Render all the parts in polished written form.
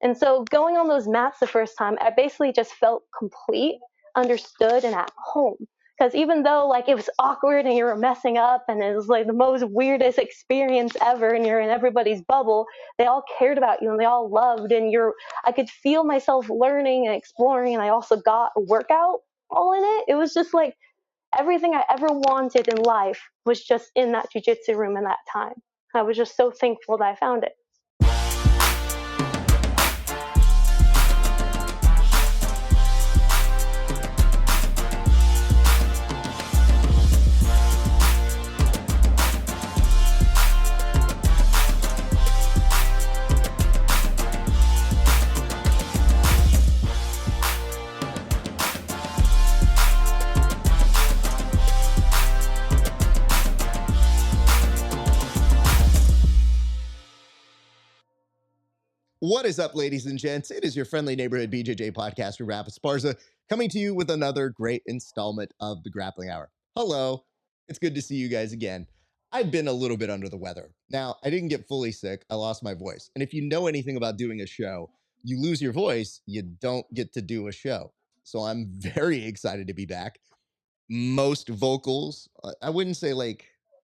And so going on those mats the first time, I basically just felt complete, understood, and at home. Because even though like it was awkward and you were messing up and it was like the most weirdest experience ever and you're in everybody's bubble, they all cared about you and they all loved and I could feel myself learning and exploring, and I also got a workout all in it. It was just like everything I ever wanted in life was just in that jiu-jitsu room in that time. I was just so thankful that I found it. What is up, ladies and gents? It is your friendly neighborhood BJJ podcaster, Rafa Esparza, coming to you with another great installment of the Grappling Hour. Hello. It's good to see you guys again. I've been a little bit under the weather. Now, I didn't get fully sick. I lost my voice. And if you know anything about doing a show, you lose your voice, you don't get to do a show. So I'm very excited to be back. Most vocals, I wouldn't say like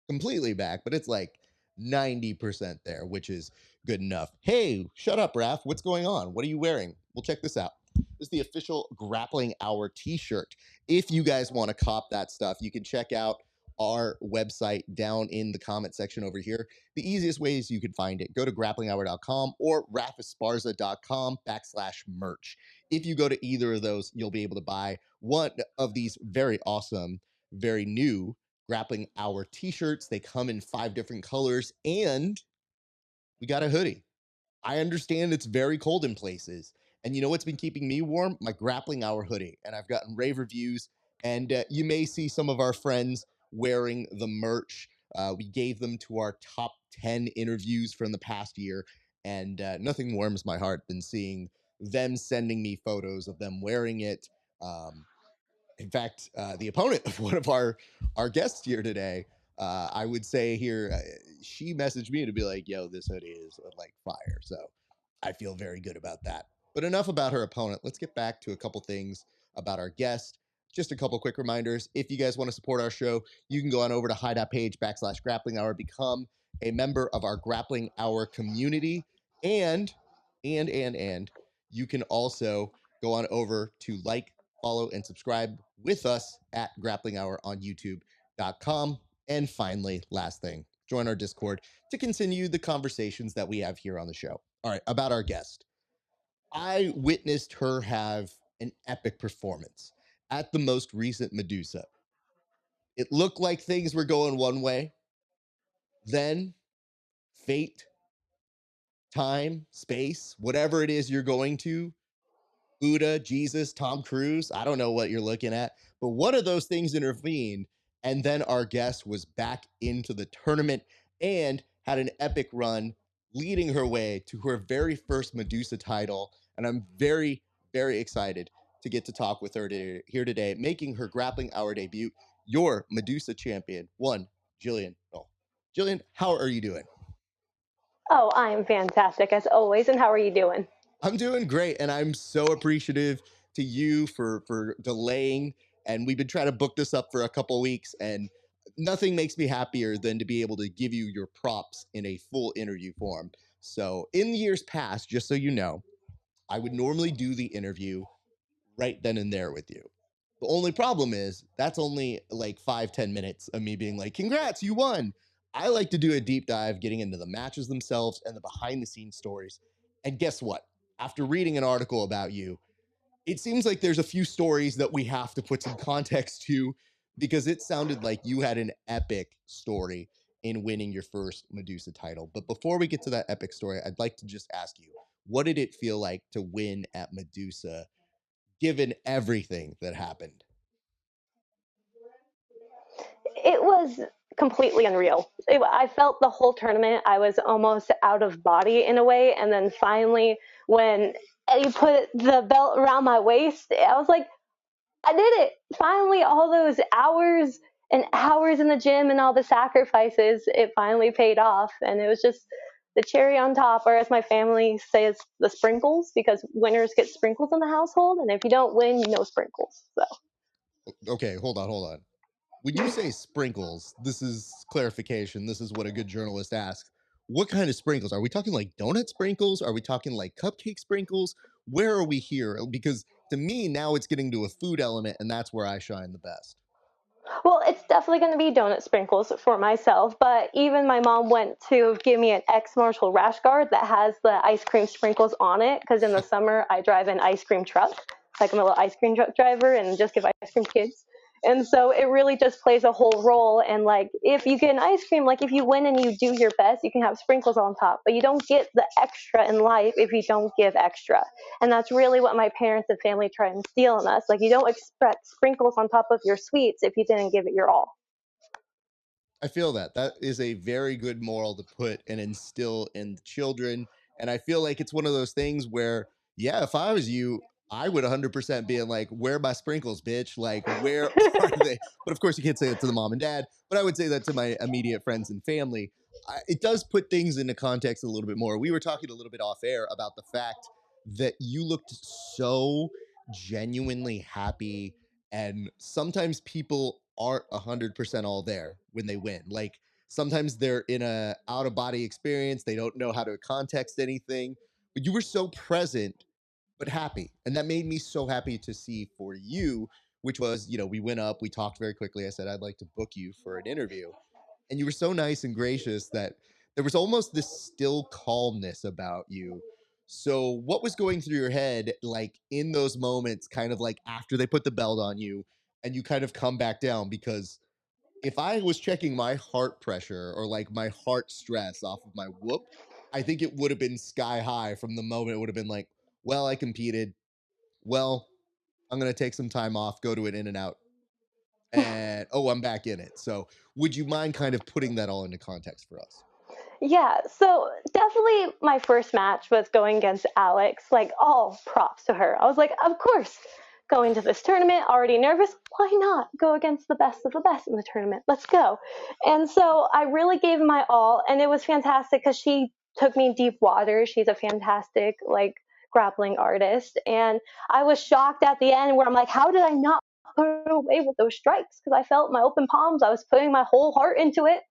completely back, but it's like 90% there, which is good enough. Hey, shut up, Raph. What's going on? What are you wearing? Well, check this out. This is the official Grappling Hour t-shirt. If you guys want to cop that stuff, you can check out our website down in the comment section over here. The easiest ways you can find it, go to grapplinghour.com or rafesparza.com/merch. If you go to either of those, you'll be able to buy one of these very awesome, very new Grappling Hour t-shirts. They come in 5 different colors, and we got a hoodie. I understand it's very cold in places, and you know what's been keeping me warm? My Grappling Hour hoodie, and I've gotten rave reviews, and you may see some of our friends wearing the merch. We gave them to our top 10 interviews from the past year, and nothing warms my heart than seeing them sending me photos of them wearing it. In fact, the opponent of one of our guests here today, I would say here, she messaged me to be like, yo, this hoodie is like fire. So I feel very good about that. But enough about her opponent. Let's get back to a couple things about our guest. Just a couple quick reminders. If you guys want to support our show, you can go on over to hi.page/grappling hour, become a member of our Grappling Hour community. And you can also go on over to like, follow, and subscribe with us at Grappling Hour on YouTube.com. And finally, last thing, join our Discord to continue the conversations that we have here on the show. All right, about our guest. I witnessed her have an epic performance at the most recent Medusa. It looked like things were going one way. Then fate, time, space, whatever it is you're going to, Buddha, Jesus, Tom Cruise, I don't know what you're looking at, but one of those things intervened, and then our guest was back into the tournament and had an epic run, leading her way to her very first Medusa title, and I'm very, very excited to get to talk with her here today, making her Grappling Hour debut, your Medusa champion, Gillian Noll. Gillian, how are you doing? Oh, I am fantastic as always. And how are you doing? I'm doing great, and I'm so appreciative to you for delaying. And we've been trying to book this up for a couple weeks, and nothing makes me happier than to be able to give you your props in a full interview form. So in years past, just so you know, I would normally do the interview right then and there with you. The only problem is that's only like 5-10 minutes of me being like, congrats, you won. I like to do a deep dive, getting into the matches themselves and the behind the scenes stories. And guess what? After reading an article about you, it seems like there's a few stories that we have to put some context to, because it sounded like you had an epic story in winning your first Medusa title. But before we get to that epic story, I'd like to just ask you, what did it feel like to win at Medusa, given everything that happened? It was completely unreal. I felt the whole tournament, I was almost out of body in a way. And then finally, when Eddie put the belt around my waist, I was like, I did it. Finally, all those hours and hours in the gym and all the sacrifices, it finally paid off. And it was just the cherry on top, or as my family says, the sprinkles, because winners get sprinkles in the household, and if you don't win, no sprinkles. So Okay, hold on. When you say sprinkles, this is clarification. This is what a good journalist asks. What kind of sprinkles? Are we talking like donut sprinkles? Are we talking like cupcake sprinkles? Where are we here? Because to me, now it's getting to a food element, and that's where I shine the best. well, it's definitely going to be donut sprinkles for myself, but even my mom went to give me an X Marshall rash guard that has the ice cream sprinkles on it, because in the summer I drive an ice cream truck, like I'm a little ice cream truck driver and just give ice cream to kids. And so it really just plays a whole role. And like, if you get an ice cream, like if you win and you do your best, you can have sprinkles on top, but you don't get the extra in life if you don't give extra. And that's really what my parents and family try and instill in us. Like, you don't expect sprinkles on top of your sweets if you didn't give it your all. I feel that. That is a very good moral to put and instill in the children. And I feel like it's one of those things where, yeah, if I was you, I would 100% be like, where are my sprinkles, bitch? Like, where are they? But of course, you can't say that to the mom and dad, but I would say that to my immediate friends and family. It does put things into context a little bit more. We were talking a little bit off air about the fact that you looked so genuinely happy, and sometimes people aren't 100% all there when they win. Like, sometimes they're in a out of body experience, they don't know how to context anything, but you were so present but happy, and that made me so happy to see for you. Which was, we went up, we talked very quickly, I said I'd like to book you for an interview, and you were so nice and gracious that there was almost this still calmness about you. So, what was going through your head, like in those moments, kind of like after they put the belt on you and you kind of come back down? Because if I was checking my heart pressure or like my heart stress off of my whoop, I think it would have been sky high from the moment. It would have been like, well, I competed. Well, I'm going to take some time off, go to an in and out, and oh, I'm back in it. So, would you mind kind of putting that all into context for us? Yeah, so definitely my first match was going against Alex. Like, all props to her. I was like, of course, going to this tournament, already nervous. Why not go against the best of the best in the tournament? Let's go. And so I really gave my all, and it was fantastic because she took me deep water. She's a fantastic, like, grappling artist. And I was shocked at the end where I'm like, how did I not put away with those strikes? Because I felt my open palms. I was putting my whole heart into it.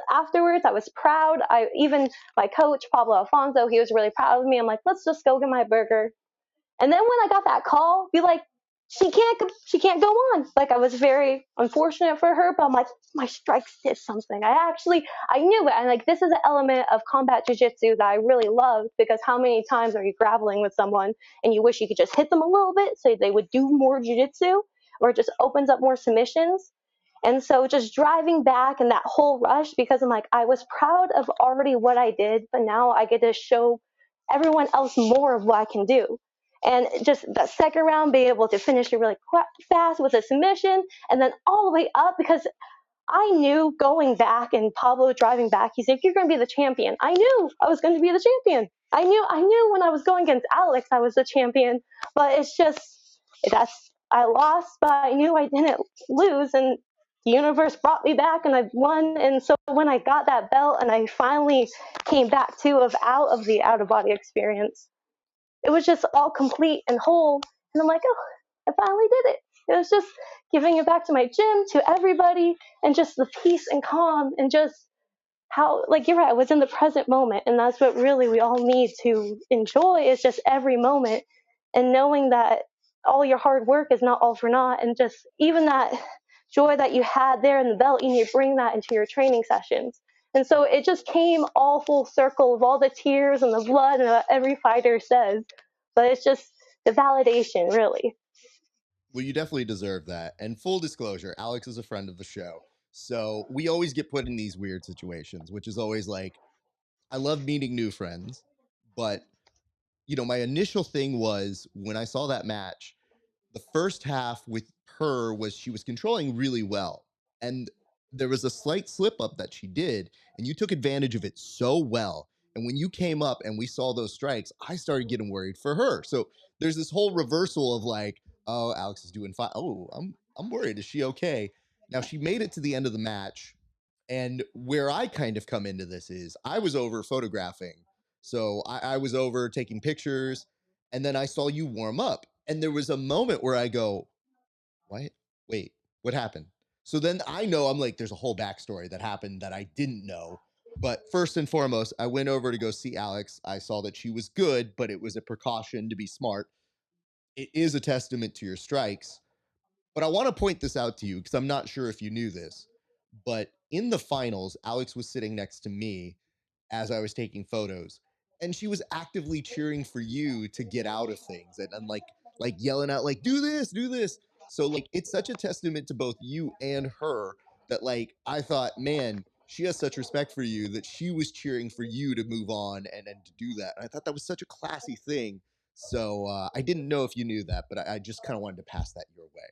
Afterwards, I was proud. I even my coach Pablo Alfonso, he was really proud of me. I'm like, let's just go get my burger. And then when I got that call, be like, she can't go on. Like, I was very unfortunate for her, but I'm like, my strikes did something. I knew it. And like, this is an element of combat jujitsu that I really loved, because how many times are you grappling with someone and you wish you could just hit them a little bit so they would do more jujitsu, or it just opens up more submissions. And so just driving back and that whole rush, because I'm like, I was proud of already what I did, but now I get to show everyone else more of what I can do. And just that second round, being able to finish it really fast with a submission, and then all the way up, because I knew going back and Pablo driving back, he's like, you're going to be the champion. I knew I was going to be the champion. I knew when I was going against Alex, I was the champion, but it's just, I lost, but I knew I didn't lose. And the universe brought me back and I won. And so when I got that belt and I finally came back out of the out of body experience, it was just all complete and whole. And I'm like, oh, I finally did it. It was just giving it back to my gym, to everybody, and just the peace and calm, and just how, like, you're right, I was in the present moment. And that's what really we all need to enjoy, is just every moment, and knowing that all your hard work is not all for naught. And just even that joy that you had there in the belt, you need to bring that into your training sessions. And so it just came all full circle of all the tears and the blood and what every fighter says. But it's just the validation, really. Well, you definitely deserve that. And full disclosure, Alex is a friend of the show. So we always get put in these weird situations, which is always like, I love meeting new friends. But, my initial thing was when I saw that match, the first half with her was she was controlling really well. And there was a slight slip up that she did, and you took advantage of it so well. And when you came up and we saw those strikes, I started getting worried for her. So there's this whole reversal of like, oh, Alex is doing fine. Oh, I'm worried. Is she okay? Now she made it to the end of the match, And where I kind of come into this is I was over photographing. So I was over taking pictures, and then I saw you warm up. And there was a moment where I go, what? Wait, what happened? So then I know, I'm like, there's a whole backstory that happened that I didn't know. But first and foremost, I went over to go see Alex. I saw that she was good, but it was a precaution to be smart. It is a testament to your strikes. But I want to point this out to you because I'm not sure if you knew this. But in the finals, Alex was sitting next to me as I was taking photos, and she was actively cheering for you to get out of things, and like yelling out like, do this, do this. So like it's such a testament to both you and her that like I thought, man, she has such respect for you that she was cheering for you to move on and to do that. And I thought that was such a classy thing. So I didn't know if you knew that, but I just kind of wanted to pass that your way.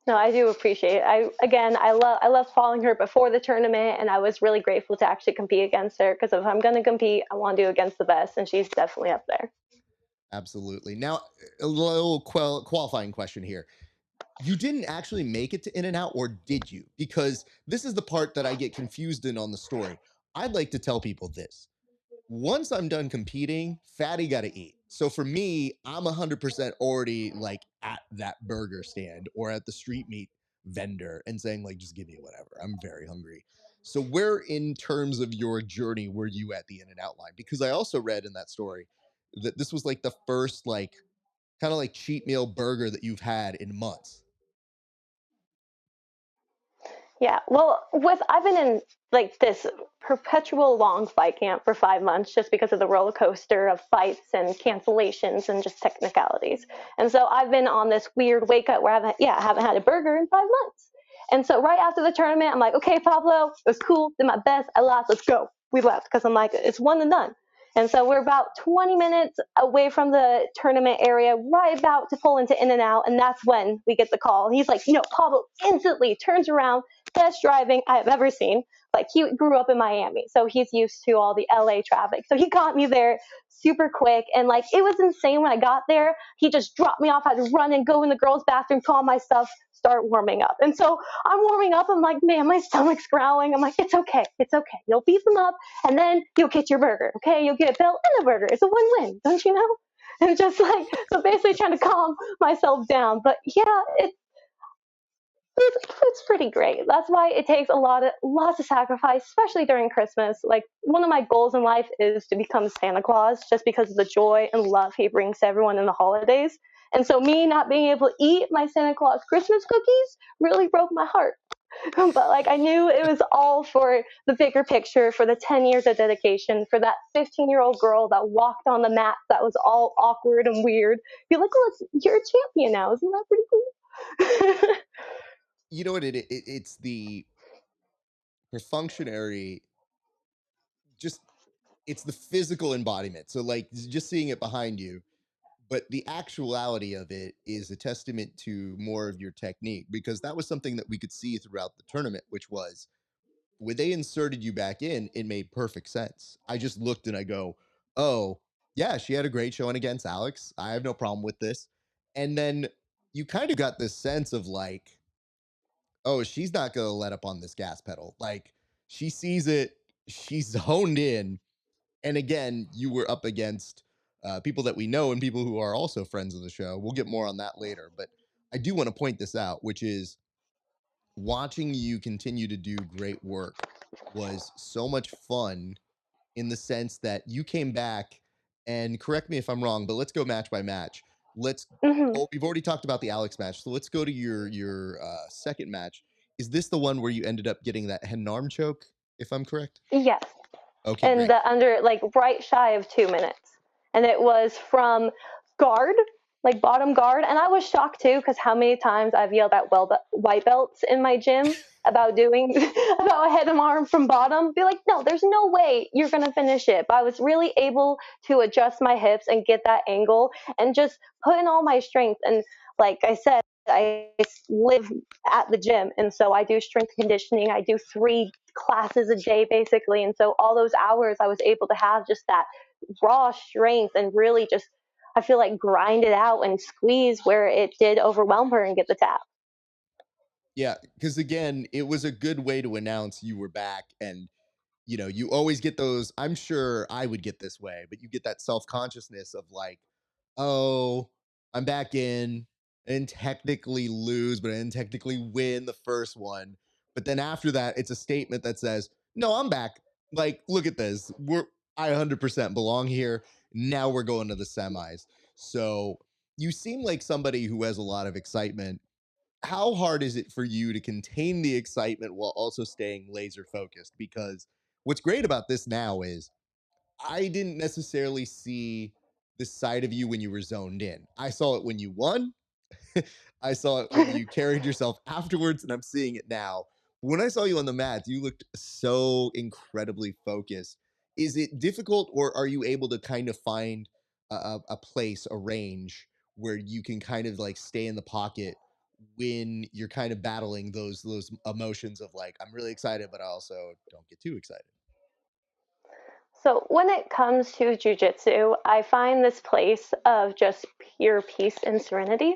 No, I do appreciate it. I love following her before the tournament, and I was really grateful to actually compete against her, because if I'm going to compete, I want to do against the best, and she's definitely up there. Absolutely. Now, a little qualifying question here. You didn't actually make it to In and Out, or did you? Because this is the part that I get confused in on the story. I'd like to tell people this. Once I'm done competing, fatty got to eat. So for me, I'm 100% already like at that burger stand or at the street meat vendor and saying like, just give me whatever. I'm very hungry. So where in terms of your journey were you at the In and Out line? Because I also read in that story that this was like the first like kind of like cheat meal burger that you've had in months. Yeah, well, I've been in like this perpetual long fight camp for 5 months, just because of the roller coaster of fights and cancellations and just technicalities. And so I've been on this weird wake up where I haven't had a burger in 5 months. And so right after the tournament, I'm like, okay, Pablo, it was cool, did my best, I lost, let's go. We left because I'm like, it's one and done. And so we're about 20 minutes away from the tournament area, right about to pull into In and Out, and that's when we get the call. He's like, Pablo instantly turns around, best driving I have ever seen. Like, he grew up in Miami, so he's used to all the LA traffic. So he got me there super quick, and like it was insane when I got there. He just dropped me off. I had to run and go in the girls' bathroom, call my stuff, start warming up. And so I'm warming up. I'm like, man, my stomach's growling. I'm like, it's okay, it's okay. You'll beat them up, and then you'll get your burger. Okay, you'll get a belt and a burger. It's a win-win, don't you know? And just like, so basically trying to calm myself down. But yeah, it's pretty great. That's why it takes lots of sacrifice, especially during Christmas. Like, one of my goals in life is to become Santa Claus, just because of the joy and love he brings to everyone in the holidays. And so me not being able to eat my Santa Claus Christmas cookies really broke my heart. But like, I knew it was all for the bigger picture, for the 10 years of dedication, for that 15-year-old girl that walked on the mat that was all awkward and weird. Be like, oh, you're a champion now. Isn't that pretty cool? You know what it's the perfunctionary, just it's the physical embodiment. So like just seeing it behind you, but the actuality of it is a testament to more of your technique, because that was something that we could see throughout the tournament, which was when they inserted you back in, it made perfect sense. I just looked and I go, oh, yeah, she had a great showing against Alex. I have no problem with this. And then you kind of got this sense of like, oh, she's not going to let up on this gas pedal. Like, she sees it, she's honed in. And again, you were up against people that we know and people who are also friends of the show. We'll get more on that later. But I do want to point this out, which is watching you continue to do great work was so much fun, in the sense that you came back, and correct me if I'm wrong, but let's go match by match. Let's Hmm. Oh, we've already talked about the Alex match, so let's go to your second match. Is this the one where you ended up getting that hen arm choke, if I'm correct? Yes. Okay, And great. the under, like, right shy of 2 minutes. And it was from guard, like bottom guard. And I was shocked too, because how many times I've yelled at white belts in my gym about doing about a head and arm from bottom. Be like, no, there's no way you're gonna finish it. But I was really able to adjust my hips and get that angle and just put in all my strength. And like I said, I live at the gym, and so I do strength conditioning. I do 3 classes a day basically, and so all those hours I was able to have just that raw strength and really just, I feel like, grind it out and squeeze where it did overwhelm her and get the tap. Yeah, because again, it was a good way to announce you were back. And you always get those. I'm sure I would get this way, but you get that self consciousness of like, oh, I'm back in. And technically lose, but I didn't technically win the first one. But then after that, it's a statement that says, no, I'm back. Like, look at this. I 100% belong here. Now we're going to the semis. So you seem like somebody who has a lot of excitement. How hard is it for you to contain the excitement while also staying laser focused? Because what's great about this now is I didn't necessarily see this side of you when you were zoned in. I saw it when you won. I saw it when you carried yourself afterwards, and I'm seeing it now. When I saw you on the mat, you looked so incredibly focused. Is it difficult, or are you able to kind of find a place, a range where you can kind of like stay in the pocket when you're kind of battling those emotions of like I'm really excited, but I also don't get too excited? So when it comes to jujitsu, I find this place of just pure peace and serenity.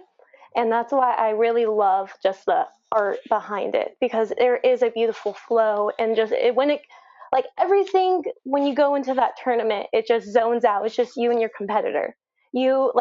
And that's why I really love just the art behind it, because there is a beautiful flow and just when it like everything when you go into that tournament, it just zones out. It's just you and your competitor. You're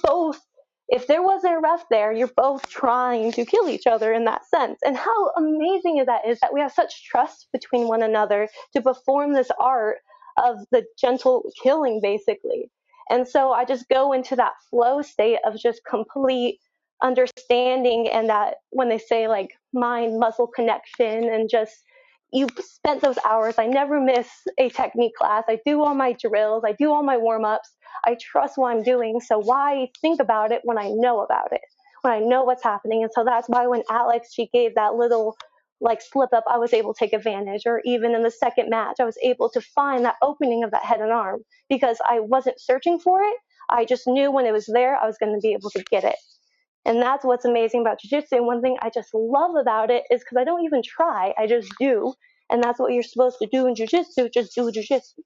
both, if there wasn't a ref there, you're both trying to kill each other in that sense. And how amazing is that we have such trust between one another to perform this art of the gentle killing, basically. And so I just go into that flow state of just complete understanding, and that when they say like mind muscle connection, and just you spent those hours. I never miss a technique class. I do all my drills, I do all my warm-ups. I trust what I'm doing, so why think about it when I know about it, when I know what's happening? And so that's why when Alex, she gave that little like slip up, I was able to take advantage. Or even in the second match, I was able to find that opening of that head and arm because I wasn't searching for it. I just knew when it was there, I was going to be able to get it. And that's what's amazing about jiu-jitsu. And one thing I just love about it is because I don't even try, I just do. And that's what you're supposed to do in jiu-jitsu, just do jiu-jitsu.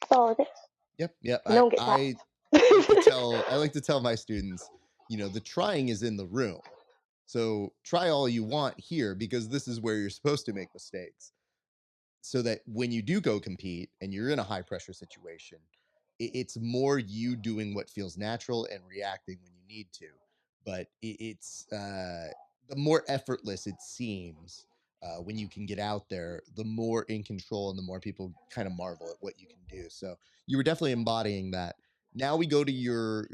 That's all it is. Yep, yep. And don't get I like to tapped. tell I like to tell my students, the trying is in the room. So try all you want here because this is where you're supposed to make mistakes, so that when you do go compete and you're in a high pressure situation, it's more you doing what feels natural and reacting when you need to. But it's the more effortless it seems when you can get out there, the more in control and the more people kind of marvel at what you can do. So you were definitely embodying that. Now we go to your,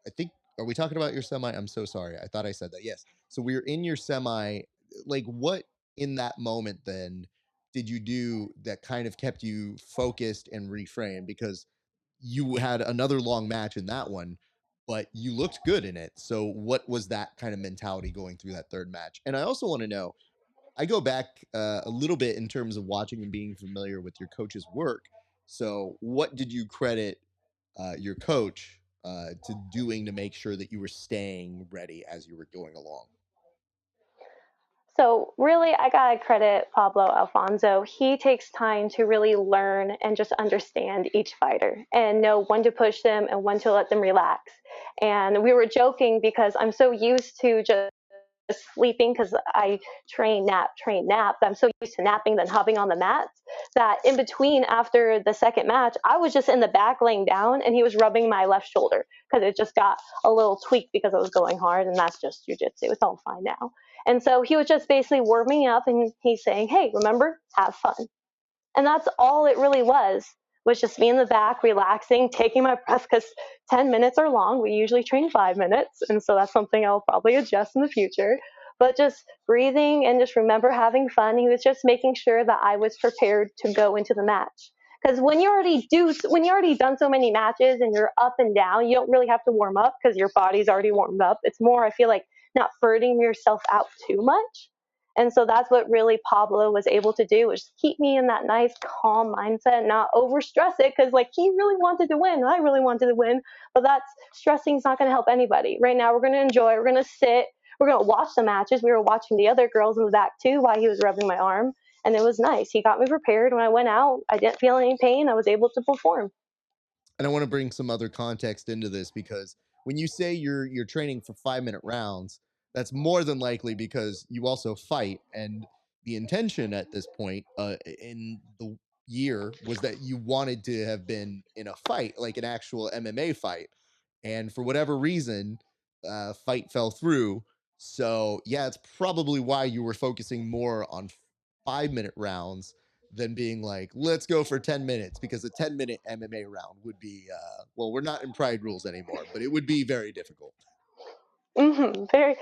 I think, are we talking about your semi? I'm so sorry. I thought I said that. Yes. So we're in your semi. Like, what in that moment then did you do that kind of kept you focused and reframed? Because you had another long match in that one, but you looked good in it. So what was that kind of mentality going through that third match? And I also want to know, I go back a little bit in terms of watching and being familiar with your coach's work. So what did you credit your coach to doing to make sure that you were staying ready as you were going along? So really, I gotta credit Pablo Alfonso. He takes time to really learn and just understand each fighter and know when to push them and when to let them relax. And we were joking because I'm so used to just sleeping because I train, nap. I'm so used to napping than hopping on the mats that in between after the second match, I was just in the back laying down and he was rubbing my left shoulder because it just got a little tweaked because I was going hard, and that's just jujitsu. It's all fine now. And so he was just basically warming up and he's saying, hey, remember, have fun. And that's all it really was just me in the back, relaxing, taking my breath because 10 minutes are long. We usually train 5 minutes. And so that's something I'll probably adjust in the future. But just breathing and just remember having fun. He was just making sure that I was prepared to go into the match. Because when you already done so many matches and you're up and down, you don't really have to warm up because your body's already warmed up. It's more, I feel like, not burning yourself out too much. And so that's what really Pablo was able to do, was keep me in that nice calm mindset, not over stress it, because like he really wanted to win, I really wanted to win, but that's stressing is not going to help anybody. Right now, we're going to enjoy, we're going to sit, we're going to watch the matches. We were watching the other girls in the back too while he was rubbing my arm, and it was nice. He got me prepared. When I went out, I didn't feel any pain. I was able to perform. And I want to bring some other context into this because when you say you're training for 5 minute rounds, That's more than likely because you also fight, and the intention at this point in the year was that you wanted to have been in a fight, like an actual MMA fight, and for whatever reason, fight fell through. So yeah, it's probably why you were focusing more on 5 minute rounds than being like, let's go for 10 minutes, because a 10-minute MMA round would be, well, we're not in Pride rules anymore, but it would be very difficult. Very,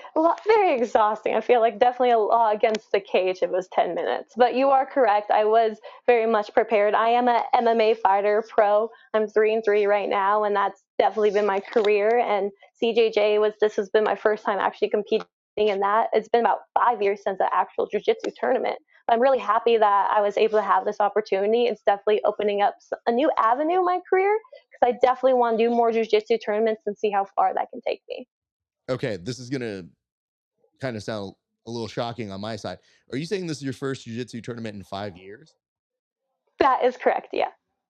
very exhausting. I feel like definitely a law against the cage if it was 10 minutes. But you are correct. I was very much prepared. I am a MMA fighter pro. I'm 3-3 right now, and that's definitely been my career. And CJJ this has been my first time actually competing in that. It's been about 5 years since the actual jiu-jitsu tournament. But I'm really happy that I was able to have this opportunity. It's definitely opening up a new avenue in my career because I definitely want to do more jiu-jitsu tournaments and see how far that can take me. Okay, this is gonna kind of sound a little shocking on my side. Are you saying this is your first jiu-jitsu tournament in 5 years? That is correct. Yeah.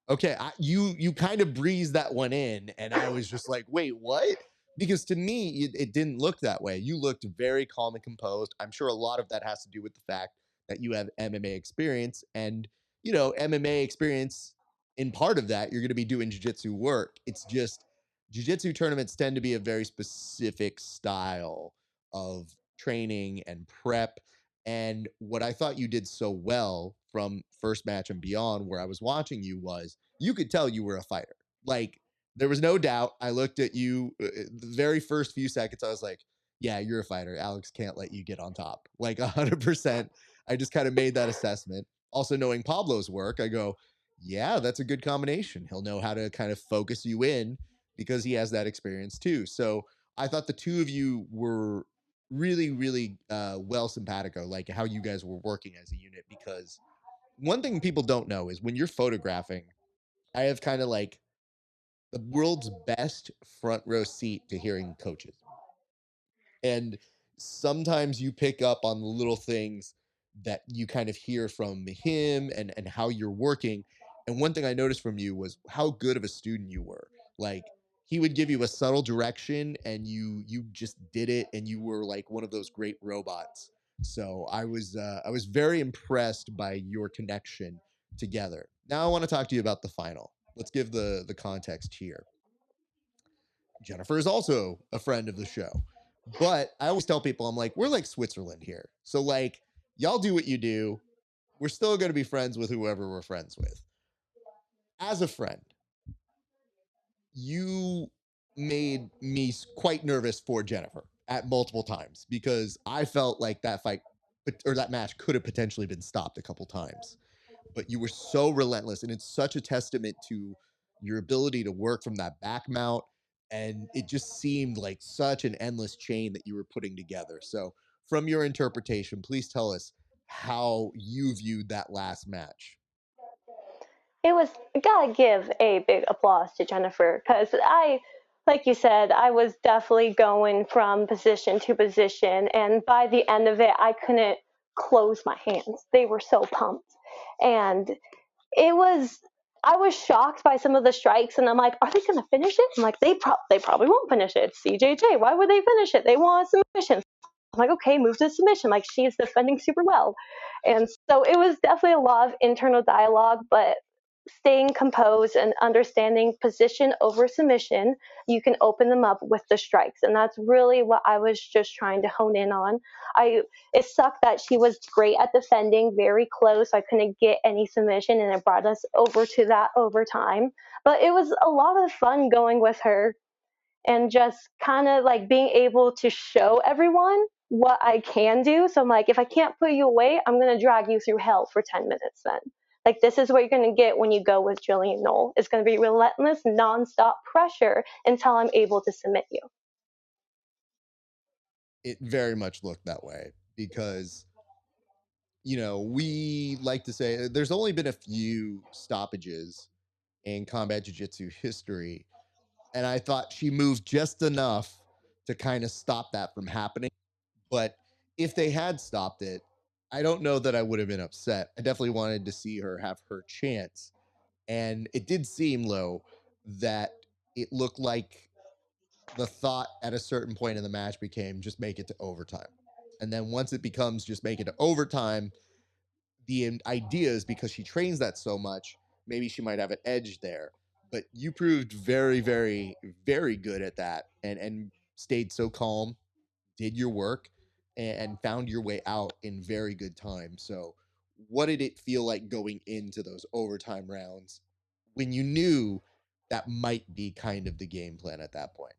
Okay, you kind of breezed that one in, and I was just like, wait, what? Because to me, it didn't look that way. You looked very calm and composed. I'm sure a lot of that has to do with the fact that you have MMA experience, and MMA experience. In part of that, you're going to be doing jiu-jitsu work. It's just jiu-jitsu tournaments tend to be a very specific style of training and prep. And what I thought you did so well from first match and beyond, where I was watching you, was you could tell you were a fighter. Like, there was no doubt. I looked at you the very first few seconds. I was like, yeah, you're a fighter. Alex can't let you get on top. Like 100%. I just kind of made that assessment. Also, knowing Pablo's work, I go, yeah, that's a good combination. He'll know how to kind of focus you in because he has that experience too. So I thought the two of you were really, really well simpatico, like how you guys were working as a unit. Because one thing people don't know is when you're photographing, I have kind of like the world's best front row seat to hearing coaches. And sometimes you pick up on the little things that you kind of hear from him and how you're working. And one thing I noticed from you was how good of a student you were. Like, he would give you a subtle direction and you just did it, and you were like one of those great robots. So I was very impressed by your connection together. Now I want to talk to you about the final. Let's give the context here. Jennifer is also a friend of the show. But I always tell people, I'm like, we're like Switzerland here. So, like, y'all do what you do. We're still going to be friends with whoever we're friends with. As a friend, you made me quite nervous for Jennifer at multiple times because I felt like that fight or that match could have potentially been stopped a couple times. But you were so relentless, and it's such a testament to your ability to work from that back mount. And it just seemed like such an endless chain that you were putting together. So, from your interpretation, please tell us how you viewed that last match. It was gotta give a big applause to Jennifer because like you said, I was definitely going from position to position, and by the end of it, I couldn't close my hands. They were so pumped, and it was. I was shocked by some of the strikes, and I'm like, "Are they going to finish it?" I'm like, "They probably won't finish it. It's CJJ. Why would they finish it? They want a submission." I'm like, okay, move to submission. Like, she's defending super well. And so it was definitely a lot of internal dialogue, but staying composed and understanding position over submission, you can open them up with the strikes. And that's really what I was just trying to hone in on. It sucked that she was great at defending, very close. I couldn't get any submission, and it brought us over to that overtime. But it was a lot of fun going with her and just kind of like being able to show everyone what I can do. So I'm like, if I can't put you away, I'm going to drag you through hell for 10 minutes then. Like, this is what you're going to get when you go with Gillian Noll. It's going to be relentless, nonstop pressure until I'm able to submit you. It very much looked that way because, we like to say there's only been a few stoppages in combat jiu-jitsu history. And I thought she moved just enough to kind of stop that from happening. But if they had stopped it, I don't know that I would have been upset. I definitely wanted to see her have her chance. And it did seem, though, that it looked like the thought at a certain point in the match became just make it to overtime. And then once it becomes just make it to overtime, the idea is because she trains that so much, maybe she might have an edge there. But you proved very, very, very good at that, and stayed so calm, did your work, and found your way out in very good time. So, what did it feel like going into those overtime rounds when you knew that might be kind of the game plan at that point?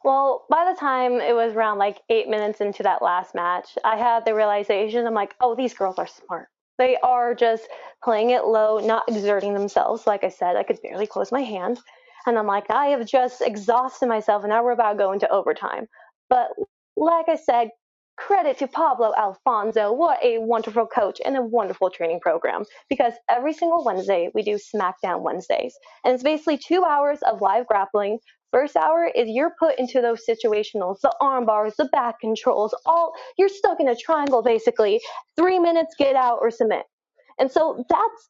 Well, by the time it was around like 8 minutes into that last match, I had the realization I'm like, oh, these girls are smart. They are just playing it low, not exerting themselves. Like I said, I could barely close my hand. And I'm like, I have just exhausted myself, and now we're about to go into overtime. But like I said, credit to Pablo Alfonso. What a wonderful coach and a wonderful training program. Because every single Wednesday, we do SmackDown Wednesdays. And it's basically 2 hours of live grappling. First hour is you're put into those situationals, the arm bars, the back controls, all you're stuck in a triangle basically. 3 minutes, get out or submit. And so that's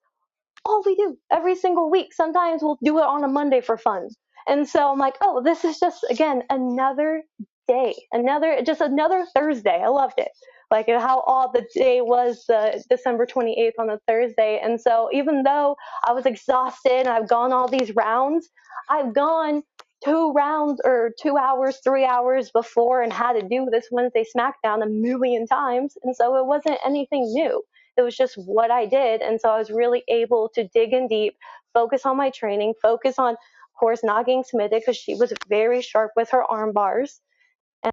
all we do every single week. Sometimes we'll do it on a Monday for fun. And so I'm like, oh, this is just again another day, another Thursday. I loved it. Like how odd the day was, December 28th on a Thursday. And so even though I was exhausted and I've gone all these rounds, I've gone 2 rounds or 2 hours, 3 hours before and had to do this Wednesday SmackDown a million times. And so it wasn't anything new. It was just what I did. And so I was really able to dig in deep, focus on my training, focus on, of course, not getting submitted because she was very sharp with her arm bars.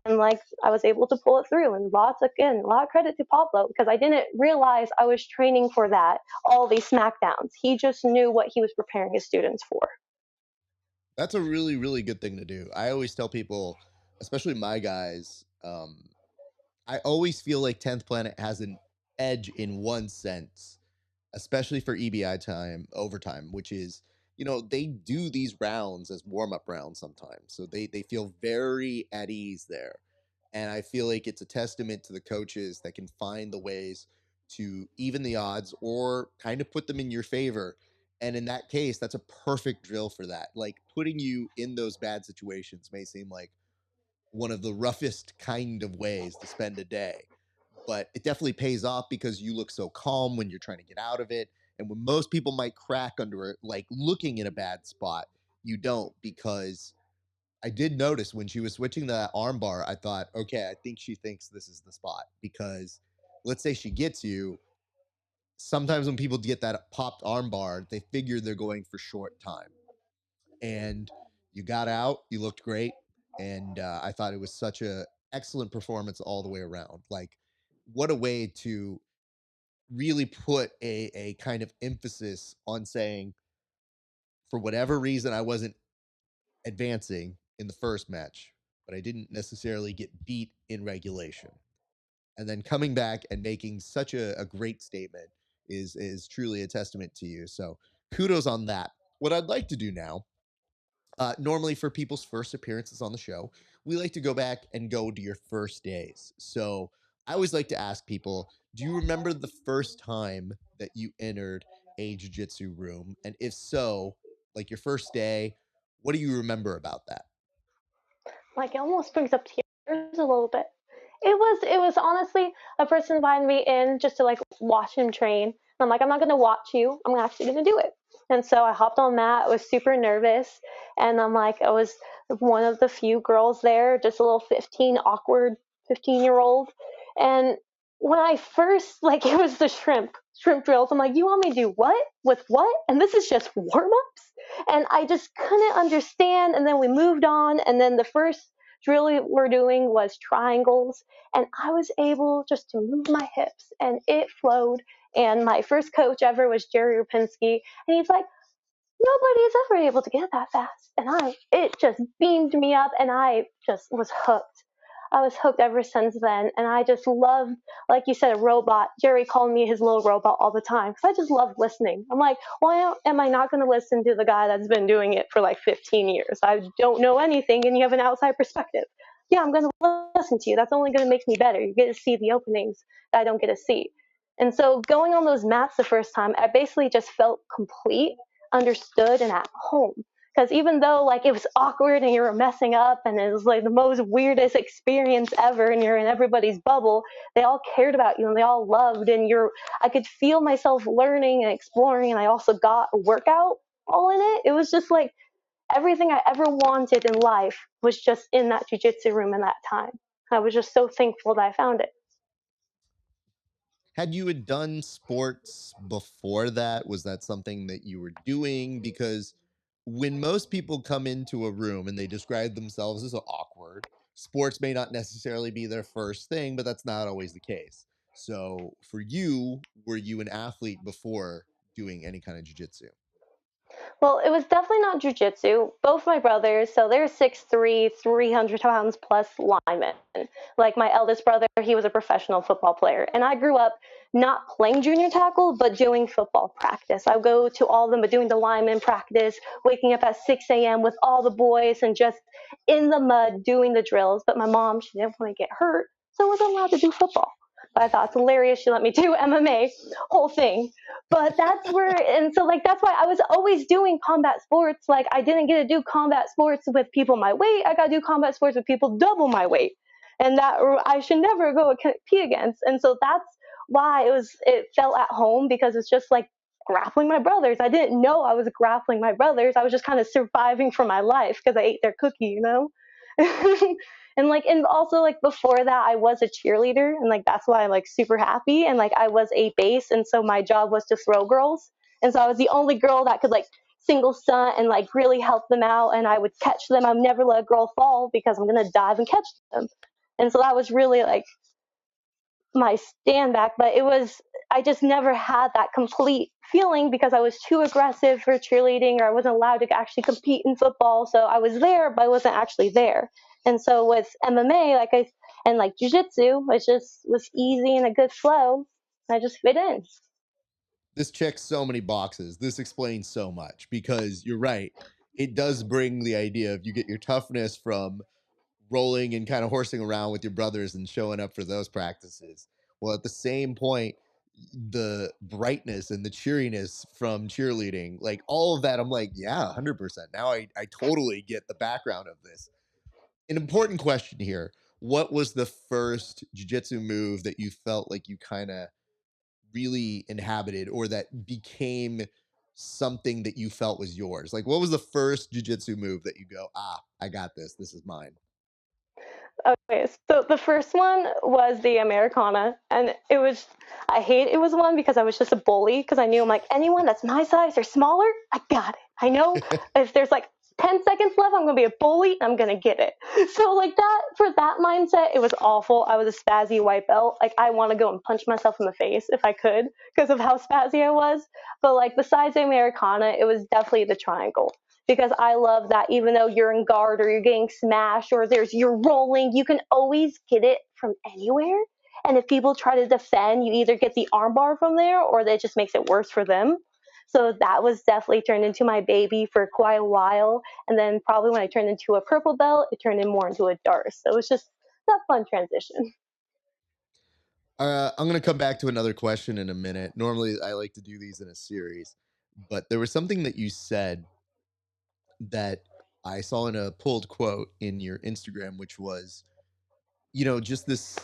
And like I was able to pull it through. And a lot of credit to Pablo because I didn't realize I was training for that, all these SmackDowns. He just knew what he was preparing his students for. That's a really, really good thing to do. I always tell people, especially my guys, I always feel like 10th Planet has an edge in one sense, especially for EBI time, overtime, which is, they do these rounds as warm up rounds sometimes. So they feel very at ease there. And I feel like it's a testament to the coaches that can find the ways to even the odds or kind of put them in your favor. And in that case, that's a perfect drill for that. Like putting you in those bad situations may seem like one of the roughest kind of ways to spend a day. But it definitely pays off because you look so calm when you're trying to get out of it. And when most people might crack under it, like looking in a bad spot, you don't, because I did notice when she was switching the armbar, I thought, okay, I think she thinks this is the spot. Because let's say she gets you, sometimes when people get that popped armbar, they figure they're going for short time. And you got out, you looked great, and I thought it was such a excellent performance all the way around. Like, what a way to really put a kind of emphasis on saying, for whatever reason, I wasn't advancing in the first match, but I didn't necessarily get beat in regulation. And then coming back and making such a great statement is truly a testament to you. So kudos on that. What I'd like to do now, normally for people's first appearances on the show, we like to go back and go to your first days. So I always like to ask people, do you remember the first time that you entered a jiu-jitsu room? And if so, like your first day, what do you remember about that? Like it almost brings up tears a little bit. It was honestly a person invited me in just to like watch him train. And I'm like, I'm not gonna watch you. I'm actually gonna do it. And so I hopped on mat. I was super nervous, and I'm like, I was one of the few girls there, just a little awkward 15-year-old. And when I first like it was the shrimp drills. I'm like, you want me to do what with what? And this is just warm ups. And I just couldn't understand. And then we moved on. And then the first drill we were doing was triangles. And I was able just to move my hips and it flowed. And my first coach ever was Jerry Rapinski. And he's like, nobody's ever able to get that fast. And it just beamed me up and I just was hooked. I was hooked ever since then. And I just loved, like you said, a robot. Jerry called me his little robot all the time because I just loved listening. I'm like, why am I not going to listen to the guy that's been doing it for like 15 years? I don't know anything and you have an outside perspective. Yeah, I'm going to listen to you. That's only going to make me better. You get to see the openings that I don't get to see. And so going on those mats the first time, I basically just felt complete, understood, and at home. Because even though like it was awkward and you were messing up and it was like the most weirdest experience ever and you're in everybody's bubble, they all cared about you and they all loved, and I could feel myself learning and exploring, and I also got a workout all in it. It was just like everything I ever wanted in life was just in that jujitsu room in that time. I was just so thankful that I found it. Had you had done sports before that? Was that something that you were doing? Because when most people come into a room and they describe themselves as awkward, sports may not necessarily be their first thing, but that's not always the case. So for you, were you an athlete before doing any kind of jujitsu? Well, it was definitely not jujitsu. Both my brothers, so they're 6'3", 300 pounds plus linemen. Like my eldest brother, he was a professional football player. And I grew up not playing junior tackle, but doing football practice. I go to all of them, but doing the lineman practice, waking up at 6 a.m. with all the boys and just in the mud doing the drills. But my mom, she didn't want to get hurt, so I wasn't allowed to do football. But I thought it's hilarious. She let me do MMA, whole thing. But that's where, and so like that's why I was always doing combat sports. Like I didn't get to do combat sports with people my weight. I got to do combat sports with people double my weight, and that I should never go compete against. And so that's why it felt at home, because it's just like grappling my brothers. I didn't know I was grappling my brothers. I was just kind of surviving for my life because I ate their cookie, you know. And also like before that I was a cheerleader, and like that's why I'm like super happy, and like I was a base, and so my job was to throw girls, and so I was the only girl that could like single stunt and like really help them out, and I would catch them. I'd never let a girl fall because I'm gonna dive and catch them. And so that was really like my stand back, but I just never had that complete feeling because I was too aggressive for cheerleading, or I wasn't allowed to actually compete in football. So I was there, but I wasn't actually there. And so with MMA, and like jujitsu, it just was easy and a good flow. I just fit in. This checks so many boxes. This explains so much because you're right. It does bring the idea of you get your toughness from rolling and kind of horsing around with your brothers and showing up for those practices. Well, at the same point, the brightness and the cheeriness from cheerleading, like all of that, I'm like, yeah, 100%. Now I totally get the background of this. An important question here. What was the first jujitsu move that you felt like you kind of really inhabited or that became something that you felt was yours? Like, what was the first jujitsu move that you go, I got this. This is mine? Okay, so the first one was the Americana, and I hate it was one because I was just a bully, because I knew I'm like, anyone that's my size or smaller, I got it. I know if there's like 10 seconds left, I'm gonna be a bully, I'm gonna get it. So like that, for that mindset, it was awful. I was a spazzy white belt. Like I want to go and punch myself in the face if I could because of how spazzy I was. But like besides the Americana, it was definitely the triangle, because I love that even though you're in guard or you're getting smashed or you're rolling, you can always get it from anywhere. And if people try to defend, you either get the armbar from there or that just makes it worse for them. So that was definitely turned into my baby for quite a while. And then probably when I turned into a purple belt, it turned in more into a dark. So it was just that fun transition. I'm going to come back to another question in a minute. Normally, I like to do these in a series, but there was something that you said that I saw in a pulled quote in your Instagram, which was, just this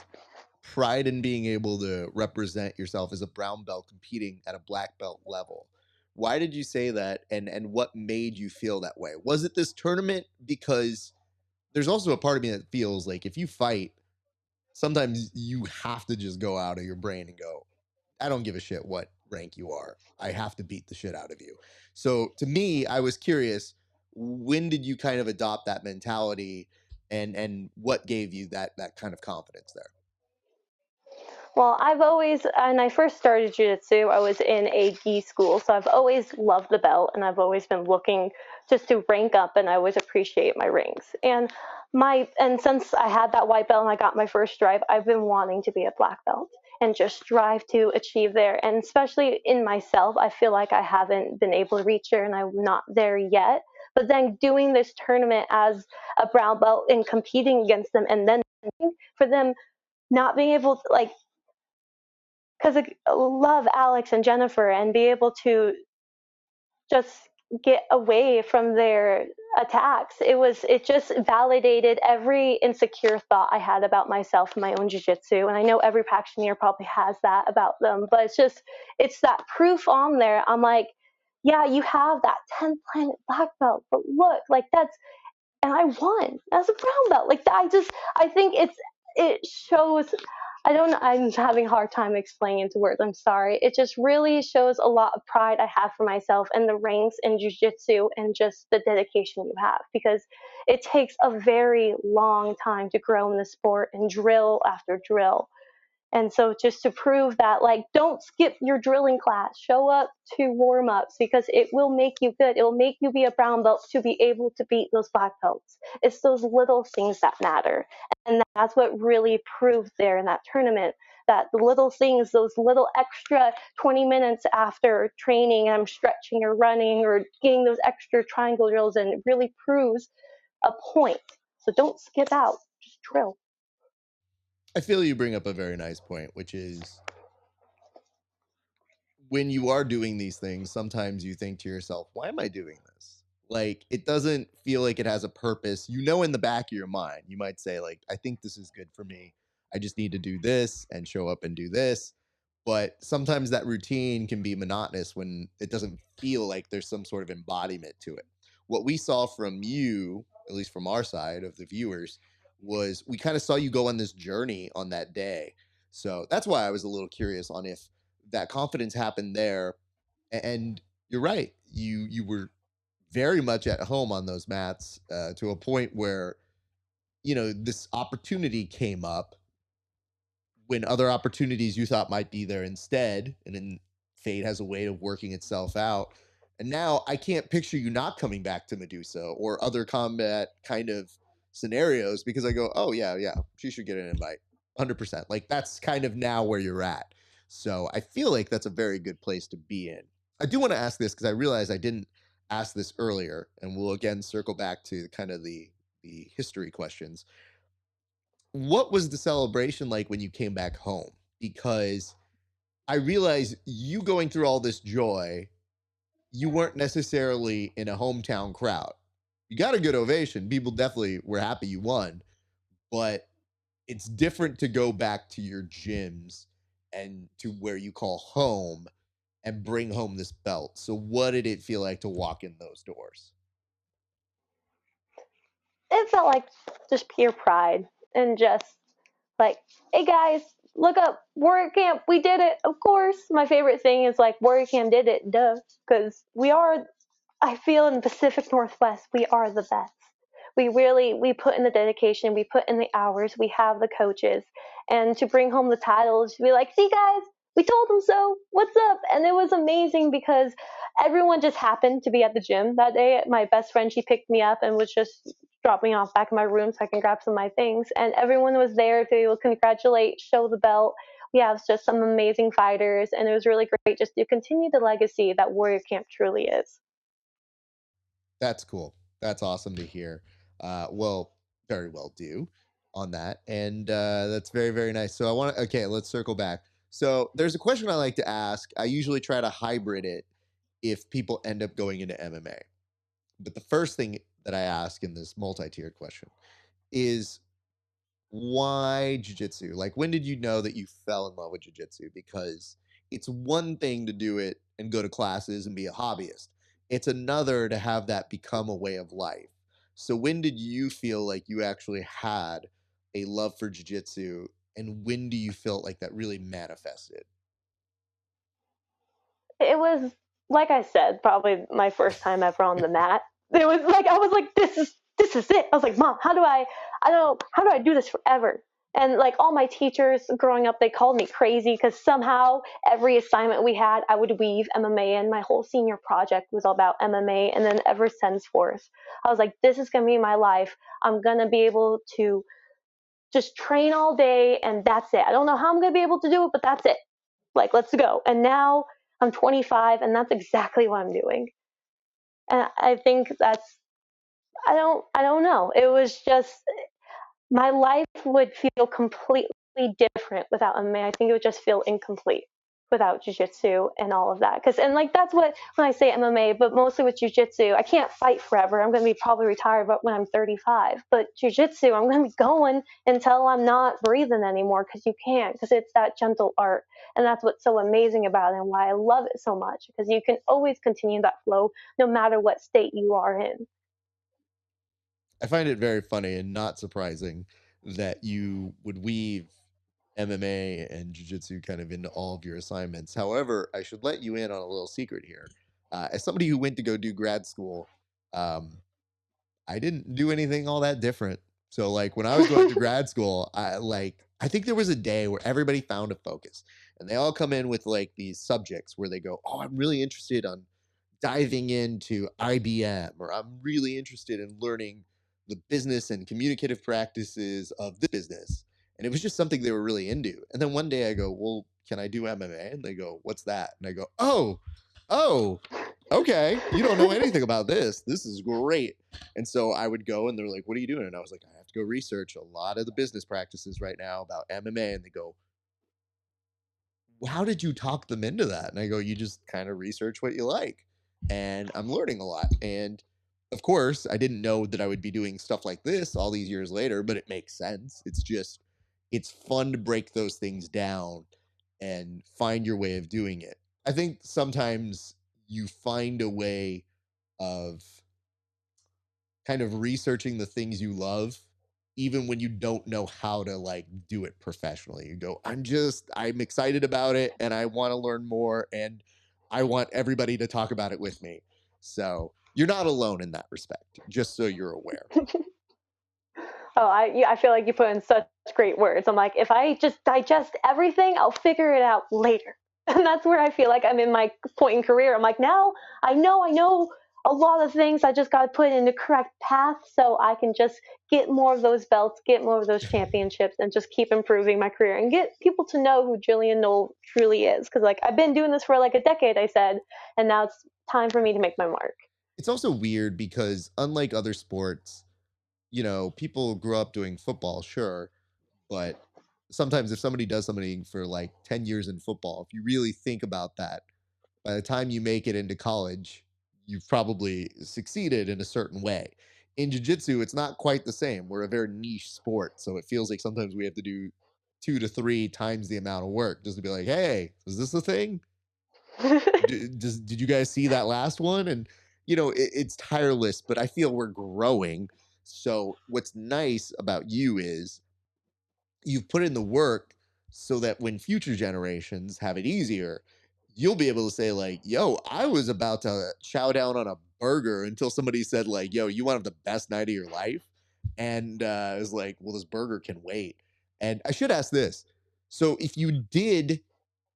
pride in being able to represent yourself as a brown belt competing at a black belt level. Why did you say that, and what made you feel that way? Was it this tournament? Because there's also a part of me that feels like if you fight, sometimes you have to just go out of your brain and go, I don't give a shit what rank you are. I have to beat the shit out of you. So to me, I was curious, when did you kind of adopt that mentality, and what gave you that kind of confidence there? Well, when I first started jiu-jitsu, I was in a gi school, so I've always loved the belt, and I've always been looking just to rank up, and I always appreciate my rings. And since I had that white belt and I got my first stripe, I've been wanting to be a black belt and just strive to achieve there. And especially in myself, I feel like I haven't been able to reach there, and I'm not there yet. But then doing this tournament as a brown belt and competing against them, and then for them not being able to like, because I love Alex and Jennifer, and be able to just get away from their attacks. It just validated every insecure thought I had about myself and my own jiu-jitsu. And I know every practitioner probably has that about them, but it's that proof on there. I'm like, yeah, you have that 10th planet black belt, but look, like and I won as a brown belt. Like I think it shows. I don't know. I'm having a hard time explaining into words. I'm sorry. It just really shows a lot of pride I have for myself and the ranks in jiu-jitsu and just the dedication you have, because it takes a very long time to grow in the sport and drill after drill. And so just to prove that, like, don't skip your drilling class, show up to warm ups, because it will make you good. It will make you be a brown belt to be able to beat those black belts. It's those little things that matter. And that's what really proved there in that tournament, that the little things, those little extra 20 minutes after training, I'm stretching or running or getting those extra triangle drills in, it really proves a point. So don't skip out, just drill. I feel you bring up a very nice point, which is when you are doing these things, sometimes you think to yourself, why am I doing this? Like, it doesn't feel like it has a purpose. You know, in the back of your mind, you might say, like, I think this is good for me. I just need to do this and show up and do this. But sometimes that routine can be monotonous when it doesn't feel like there's some sort of embodiment to it. What we saw from you, at least from our side of the viewers, was we kind of saw you go on this journey on that day. So that's why I was a little curious on if that confidence happened there. And you're right, you were very much at home on those mats, to a point where, this opportunity came up when other opportunities you thought might be there instead, and then fate has a way of working itself out. And now I can't picture you not coming back to Medusa or other combat kind of scenarios, because I go, oh yeah, yeah, she should get an invite, 100%. Like, that's kind of now where you're at. So I feel like that's a very good place to be in. I do want to ask this because I realized I didn't ask this earlier, and we'll again circle back to kind of the history questions. What was the celebration like when you came back home? Because I realize you going through all this joy, you weren't necessarily in a hometown crowd. You got a good ovation. People definitely were happy you won, but it's different to go back to your gyms and to where you call home and bring home this belt. So, what did it feel like to walk in those doors? It felt like just pure pride and just like, hey guys, look up Warrior Camp, we did it. Of course, my favorite thing is like Warrior Camp did it, duh, because we are. I feel in the Pacific Northwest, we are the best. We put in the dedication, we put in the hours, we have the coaches, and to bring home the titles, to be like, see guys, we told them so. What's up? And it was amazing because everyone just happened to be at the gym that day. My best friend, she picked me up and was just dropping me off back in my room so I can grab some of my things. And everyone was there to congratulate, show the belt. We have just some amazing fighters, and it was really great just to continue the legacy that Warrior Camp truly is. That's cool. That's awesome to hear. Well, very well do on that. And that's very, very nice. So okay, let's circle back. So there's a question I like to ask. I usually try to hybrid it if people end up going into MMA. But the first thing that I ask in this multi-tiered question is, why jujitsu? Like, when did you know that you fell in love with jujitsu? Because it's one thing to do it and go to classes and be a hobbyist, it's another to have that become a way of life. So, when did you feel like you actually had a love for jujitsu, and when do you feel like that really manifested? It was, like I said, probably my first time ever on the mat. It was like I was like, this is it. I was like, Mom, how do I do this forever? And like all my teachers growing up, they called me crazy because somehow every assignment we had, I would weave MMA in. My whole senior project was all about MMA, and then ever since forth, I was like, this is gonna be my life. I'm gonna be able to just train all day, and that's it. I don't know how I'm gonna be able to do it, but that's it. Like, let's go. And now I'm 25, and that's exactly what I'm doing. And I think I don't know. It was just, my life would feel completely different without MMA. I think it would just feel incomplete. without jujitsu and all of that. Because and like that's what when I say MMA, but mostly with jujitsu, I can't fight forever. I'm going to be probably retired, but when I'm 35. But jujitsu, I'm going to be going until I'm not breathing anymore because you can't, because it's that gentle art, and that's what's so amazing about it and why I love it so much, because you can always continue that flow no matter what state you are in. I find it very funny and not surprising that you would weave MMA and jiu-jitsu kind of into all of your assignments. However, I should let you in on a little secret here. As somebody who went to go do grad school, um, I didn't do anything all that different. So like when I was going to grad school, I think there was a day where everybody found a focus and they all come in with like these subjects where they go, "Oh, I'm really interested on diving into IBM," or "I'm really interested in learning the business and communicative practices of this business." And it was just something they were really into. And then one day I go, "Well, can I do MMA?" And they go, "What's that?" And I go, oh, okay. You don't know anything about this. This is great." And so I would go and they're like, "What are you doing?" And I was like, "I have to go research a lot of the business practices right now about MMA." And they go, "How did you talk them into that?" And I go, "You just kind of research what you like." And I'm learning a lot. And of course, I didn't know that I would be doing stuff like this all these years later, but it makes sense. It's just, it's fun to break those things down and find your way of doing it. I think sometimes you find a way of kind of researching the things you love even when you don't know how to like do it professionally. You go, I'm excited about it and I want to learn more and I want everybody to talk about it with me. So you're not alone in that respect, just so you're aware. Oh, yeah, I feel like you put in such great words. I'm like, if I just digest everything, I'll figure it out later. And that's where I feel like I'm in my point in career. I'm like, now I know a lot of things. I just got to put it in the correct path so I can just get more of those belts, get more of those championships, and just keep improving my career and get people to know who Gillian Noll truly is. Because like I've been doing this for like a decade, I said, and now it's time for me to make my mark. It's also weird because unlike other sports, people grew up doing football, sure, but sometimes if somebody does something for like 10 years in football, if you really think about that, by the time you make it into college, you've probably succeeded in a certain way. In jiu-jitsu, it's not quite the same. We're a very niche sport, so it feels like sometimes we have to do 2 to 3 times the amount of work just to be like, "Hey, is this a thing? Did you guys see that last one?" And it's tireless, but I feel we're growing. So what's nice about you is you've put in the work so that when future generations have it easier, you'll be able to say like, "Yo, I was about to chow down on a burger until somebody said like, 'Yo, you want to have the best night of your life?'" And I was like, "Well, this burger can wait." And I should ask this. So if you did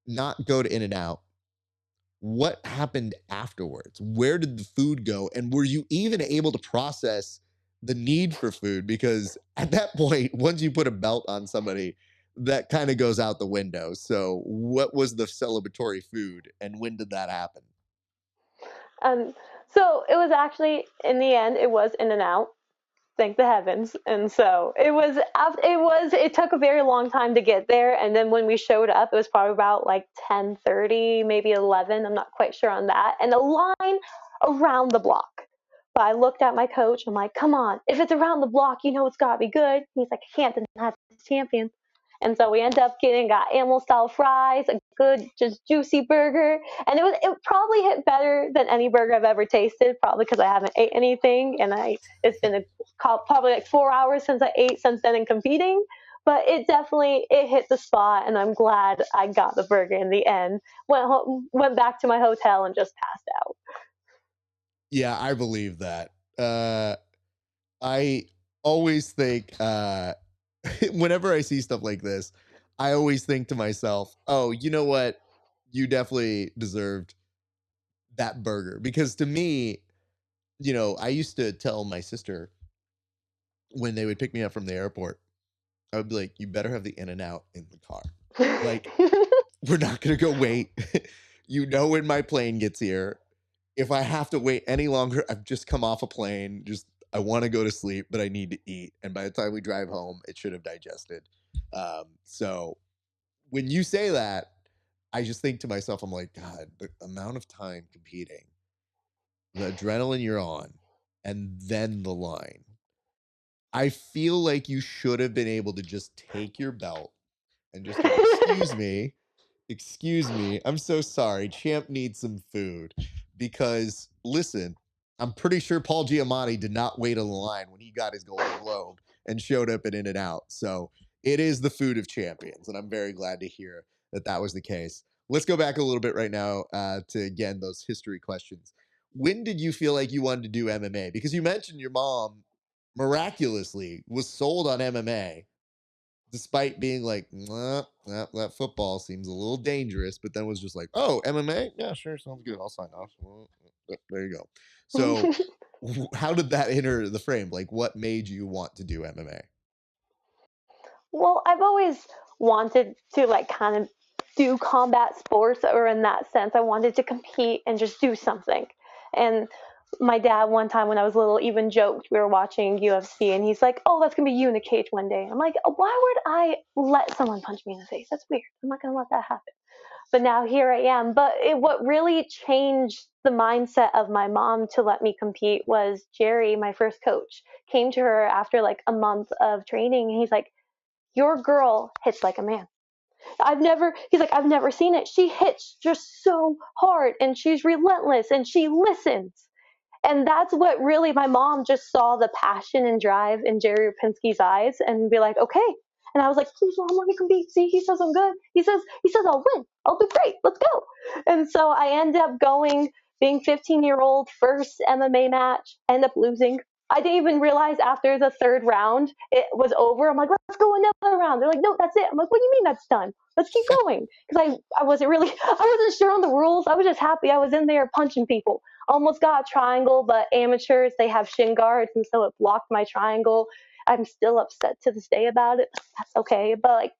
not go to In-N-Out, what happened afterwards? Where did the food go? And were you even able to process the need for food? Because at that point, once you put a belt on somebody, that kind of goes out the window. So, what was the celebratory food and when did that happen? Um, so it was actually in the end, it was In-N-Out, thank the heavens. And so it took a very long time to get there. And then when we showed up, it was probably about like 10:30, maybe 11. I'm not quite sure on that. And a line around the block. But I looked at my coach. I'm like, come on, if it's around the block, it's got to be good. He's like, I can't deny this champion. And so we end up got animal style fries, a good, just juicy burger. And it probably hit better than any burger I've ever tasted, probably because I haven't ate anything. And it's been probably like 4 hours since I ate since then and competing. But it hit the spot, and I'm glad I got the burger in the end. Went home, went back to my hotel, and just passed out. Yeah, I believe that. I always think, whenever I see stuff like this, I always think to myself, "Oh, you know what? You definitely deserved that burger." Because to me, I used to tell my sister when they would pick me up from the airport, I would be like, "You better have the In-N-Out in the car. Like, we're not gonna go wait. When my plane gets here, if I have to wait any longer, I've just come off a plane. Just I want to go to sleep, but I need to eat. And by the time we drive home, it should have digested." So when you say that, I just think to myself, I'm like, God, the amount of time competing, the adrenaline you're on, and then the line. I feel like you should have been able to just take your belt and just go, excuse me, I'm so sorry. Champ needs some food. Because listen, I'm pretty sure Paul Giamatti did not wait on the line when he got his Golden Globe and showed up at In-N-Out. So it is the food of champions. And I'm very glad to hear that that was the case. Let's go back a little bit right now to, again, those history questions. When did you feel like you wanted to do MMA? Because you mentioned your mom miraculously was sold on MMA despite being like, nah, that football seems a little dangerous, but then was just like, oh, MMA? Yeah, sure, sounds good. I'll sign off. Well, there you go. So, how did that enter the frame? Like, what made you want to do MMA? Well, I've always wanted to like kind of do combat sports, or in that sense, I wanted to compete and just do something. And my dad, one time when I was little, even joked, we were watching UFC, and he's like, "Oh, that's gonna be you in a cage one day." I'm like, "Why would I let someone punch me in the face? That's weird. I'm not gonna let that happen." But now here I am. But what really changed the mindset of my mom to let me compete was Jerry, my first coach, came to her after like a month of training, and he's like, "Your girl hits like a man. I've never seen it. She hits just so hard, and she's relentless, and she listens." And that's what really, my mom just saw the passion and drive in Jerry Rapinski's eyes and be like, okay. And I was like, please, mom, let me compete. See, he says I'm good. He says I'll win. I'll do great. Let's go. And so I end up going, being 15-year-old, first MMA match, end up losing. I didn't even realize after the third round it was over. I'm like, let's go another round. They're like, no, that's it. I'm like, what do you mean that's done? Let's keep going. Because I wasn't sure on the rules. I was just happy I was in there punching people. Almost got a triangle, but amateurs, they have shin guards, and so it blocked my triangle. I'm still upset to this day about it. That's okay. But like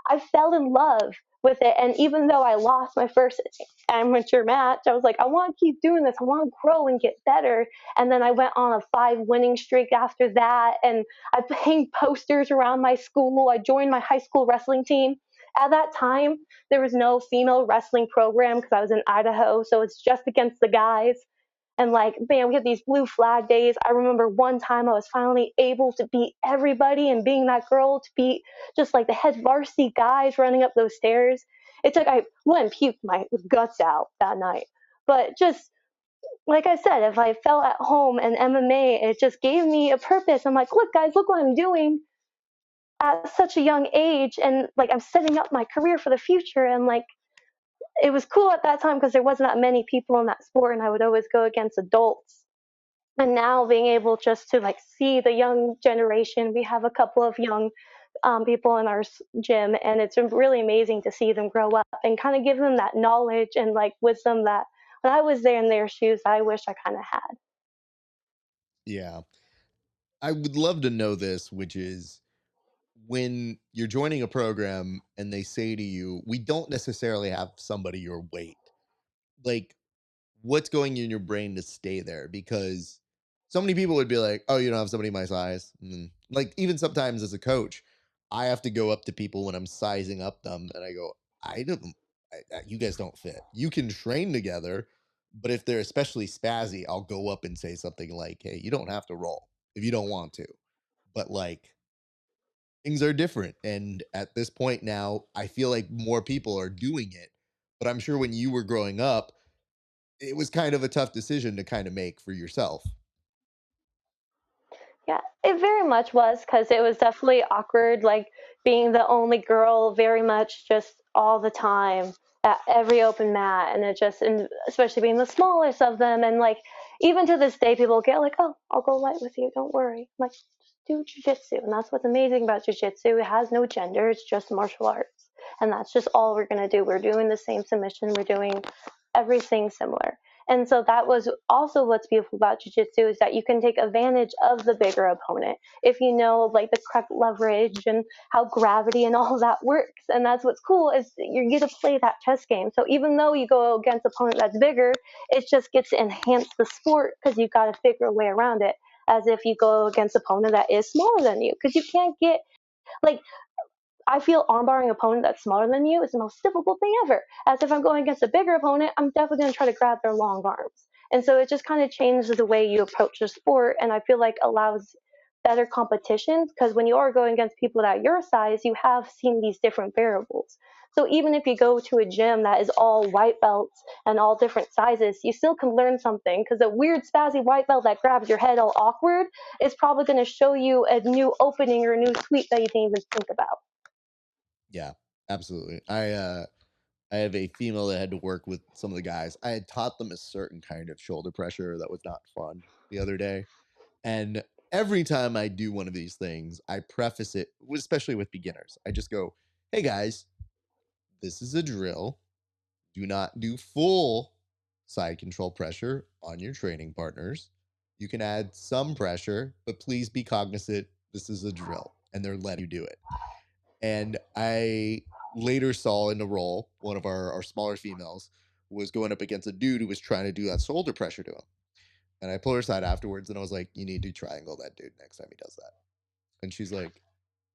I fell in love with it. And even though I lost my first amateur match, I was like, I want to keep doing this. I want to grow and get better. And then I went on a 5 winning streak after that. And I hung posters around my school. I joined my high school wrestling team. At that time, there was no female wrestling program because I was in Idaho. So it's just against the guys. And like, man, we had these blue flag days. I remember one time I was finally able to beat everybody, and being that girl to beat just like the head varsity guys running up those stairs. It's like I went and puked my guts out that night. But just like I said, if I fell at home and MMA, it just gave me a purpose. I'm like, look, guys, look what I'm doing at such a young age. And like, I'm setting up my career for the future. And like, it was cool at that time because there wasn't that many people in that sport, and I would always go against adults. And now being able just to like see the young generation, we have a couple of young people in our gym, and it's really amazing to see them grow up and kind of give them that knowledge and like wisdom that when I was there in their shoes, I wish I kind of had. Yeah. I would love to know this, which is when you're joining a program and they say to you, we don't necessarily have somebody your weight. Like, what's going in your brain to stay there? Because so many people would be like, oh, you don't have somebody my size. Like, even sometimes as a coach, I have to go up to people when I'm sizing up them and I go, I don't, you guys don't fit. You can train together, but if they're especially spazzy, I'll go up and say something like, hey, you don't have to roll if you don't want to. But like, things are different. And at this point now, I feel like more people are doing it. But I'm sure when you were growing up, it was kind of a tough decision to kind of make for yourself. Yeah, it very much was because it was definitely awkward, like being the only girl very much just all the time at every open mat. And it just, and especially being the smallest of them. And like, even to this day, people get like, oh, I'll go light with you. Don't worry. I'm like, just do jujitsu. And that's what's amazing about jujitsu. It has no gender, it's just martial arts. And that's just all we're going to do. We're doing the same submission, we're doing everything similar. And so that was also what's beautiful about jiu-jitsu, is that you can take advantage of the bigger opponent if you know like the correct leverage and how gravity and all of that works. And that's what's cool, is you get to play that chess game. So even though you go against an opponent that's bigger, it just gets to enhance the sport because you've got to figure a way around it, as if you go against an opponent that is smaller than you, because you can't get like I feel armbarring an opponent that's smaller than you is the most difficult thing ever. As if I'm going against a bigger opponent, I'm definitely going to try to grab their long arms. And so it just kind of changes the way you approach the sport, and I feel like allows better competitions, because when you are going against people that are your size, you have seen these different variables. So even if you go to a gym that is all white belts and all different sizes, you still can learn something, because a weird spazzy white belt that grabs your head all awkward is probably going to show you a new opening or a new sweep that you didn't even think about. Yeah, absolutely. I have a female that had to work with some of the guys. I had taught them a certain kind of shoulder pressure that was not fun the other day. And every time I do one of these things, I preface it, especially with beginners. I just go, hey guys, this is a drill. Do not do full side control pressure on your training partners. You can add some pressure, but please be cognizant this is a drill and they're letting you do it. And I later saw in the role, one of our smaller females was going up against a dude who was trying to do that shoulder pressure to him. And I pulled her aside afterwards and I was like, you need to triangle that dude next time he does that. And she's like,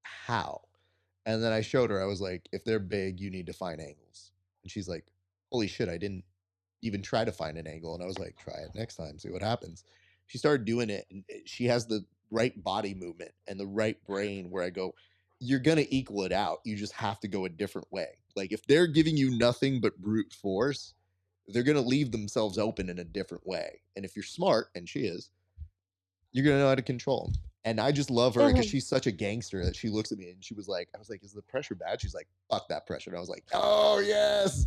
how? And then I showed her, I was like, if they're big, you need to find angles. And she's like, holy shit, I didn't even try to find an angle. And I was like, try it next time, see what happens. She started doing it, and she has the right body movement and the right brain where I go, you're going to equal it out. You just have to go a different way. Like if they're giving you nothing but brute force, they're going to leave themselves open in a different way. And if you're smart, and she is, you're gonna know how to control them. And I just love her because Mhm. she's such a gangster that she looks at me and she was like, I was like, is the pressure bad? She's like, fuck that pressure. And I was like, oh yes,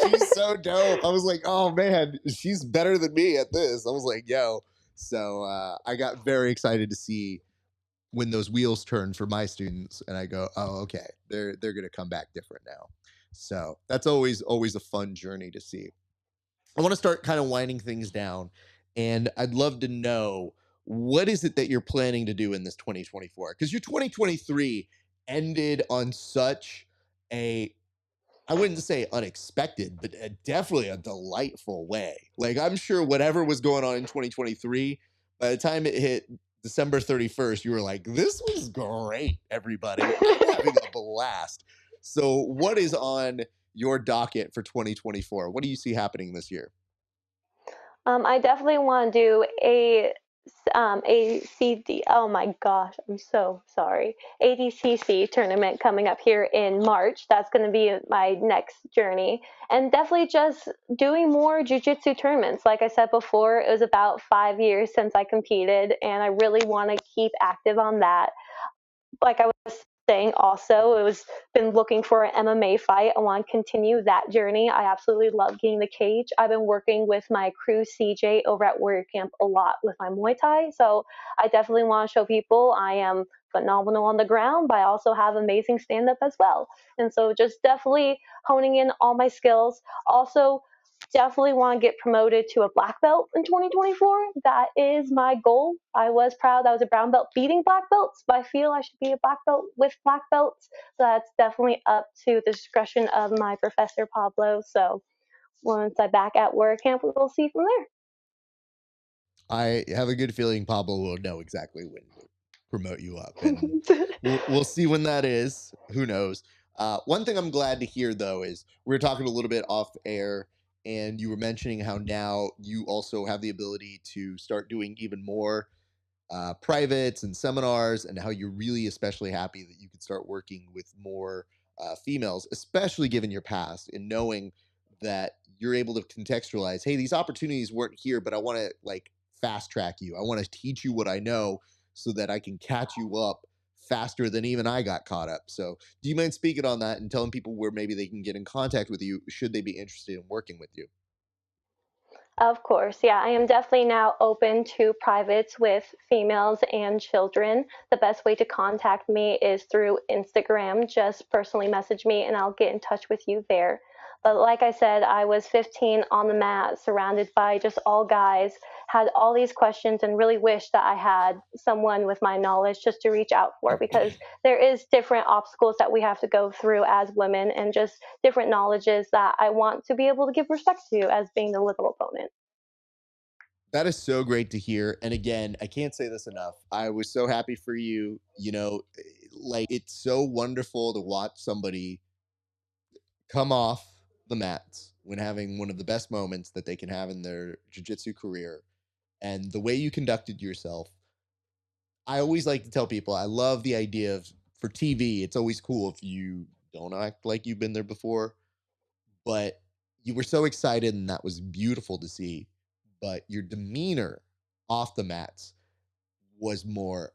she's so dope. I was like, oh man, she's better than me at this. I was like, yo. So I got very excited to see when those wheels turn for my students, and I go, oh okay, they're gonna come back different now. So that's always a fun journey to see. I want to start kind of winding things down, and I'd love to know what is it that you're planning to do in this 2024? Because your 2023 ended on such a, I wouldn't say unexpected, but definitely a delightful way. Like I'm sure whatever was going on in 2023, by the time it hit December 31st, you were like, this was great, everybody. I'm having a blast. So what is on your docket for 2024? What do you see happening this year? I definitely want to do ACD. Oh my gosh, I'm so sorry. ADCC tournament coming up here in March. That's going to be my next journey, and definitely just doing more jujitsu tournaments. Like I said before, it was about 5 years since I competed, and I really want to keep active on that. Like I was saying, also it was been looking for an MMA fight. I want to continue that journey. I absolutely love getting the cage. I've been working with my crew CJ over at Warrior Camp a lot with my Muay Thai, so I definitely want to show people I am phenomenal on the ground, but I also have amazing stand up as well. And so just definitely honing in all my skills. Also, definitely want to get promoted to a black belt in 2024. That is my goal. I was proud I was a brown belt beating black belts, but I feel I should be a black belt with black belts. So that's definitely up to the discretion of my professor Pablo. So once I'm back at work camp, we'll see from I have a good feeling Pablo will know exactly when to promote you up, and there. we'll see when that is. Who knows? One thing I'm glad to hear though is we were talking a little bit off air, and you were mentioning how now you also have the ability to start doing even more privates and seminars, and how you're really especially happy that you could start working with more females, especially given your past and knowing that you're able to contextualize, hey, these opportunities weren't here, but I want to like fast track you. I want to teach you what I know so that I can catch you up faster than even I got caught up. So, do you mind speaking on that and telling people where maybe they can get in contact with you should they be interested in working with you? Of course, yeah. I am definitely now open to privates with females and children. The best way to contact me is through Instagram. Just personally message me and I'll get in touch with you there. But like I said, I was 15 on the mat, surrounded by just all guys, had all these questions, and really wish that I had someone with my knowledge just to reach out for, because there is different obstacles that we have to go through as women, and just different knowledges that I want to be able to give respect to as being the little opponent. That is so great to hear. And again, I can't say this enough. I was so happy for you. You know, like, it's so wonderful to watch somebody come off the mats when having one of the best moments that they can have in their jiu-jitsu career, and the way you conducted yourself. I always like to tell people I love the idea of, for TV, it's always cool if you don't act like you've been there before, but you were so excited and that was beautiful to see. But your demeanor off the mats was more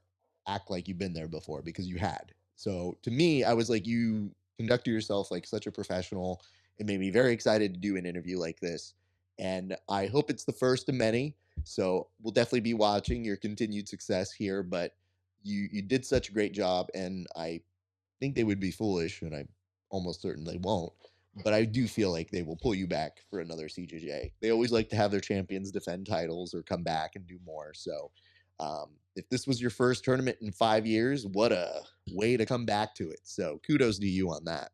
act like you've been there before, because you had. So to me, I was like, you conducted yourself like such a professional. It made me very excited to do an interview like this. And I hope it's the first of many. So we'll definitely be watching your continued success here. But you did such a great job, and I think they would be foolish, and I'm almost certain they won't. But I do feel like they will pull you back for another CJJ. They always like to have their champions defend titles or come back and do more. So if this was your first tournament in 5 years, what a way to come back to it. So kudos to you on that.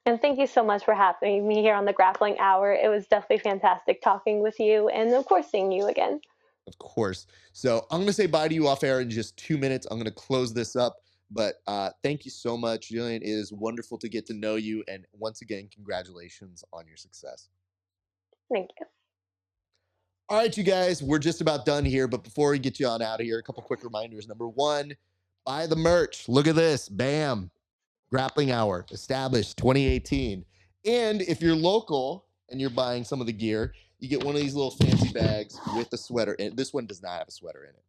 And thank you so much for having me here on the Grappling Hour. It was definitely fantastic talking with you, and of course, seeing you again. Of course. So I'm going to say bye to you off air in just 2 minutes. I'm going to close this up. But thank you so much, Gillian. It is wonderful to get to know you. And once again, congratulations on your success. Thank you. All right, you guys, we're just about done here. But before we get you on out of here, a couple quick reminders. Number one, buy the merch. Look at this. Bam. Grappling Hour, established 2018. And if you're local and you're buying some of the gear, you get one of these little fancy bags with a sweater. And this one does not have a sweater in it.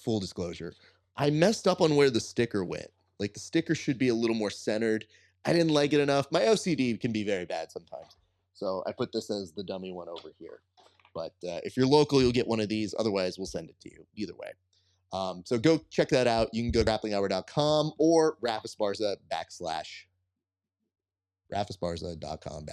Full disclosure, I messed up on where the sticker went. Like, the sticker should be a little more centered. I didn't like it enough. My OCD can be very bad sometimes. So I put this as the dummy one over here. But if you're local, you'll get one of these. Otherwise, we'll send it to you. Either way. So go check that out. You can go to grapplinghour.com or rafaesparza.com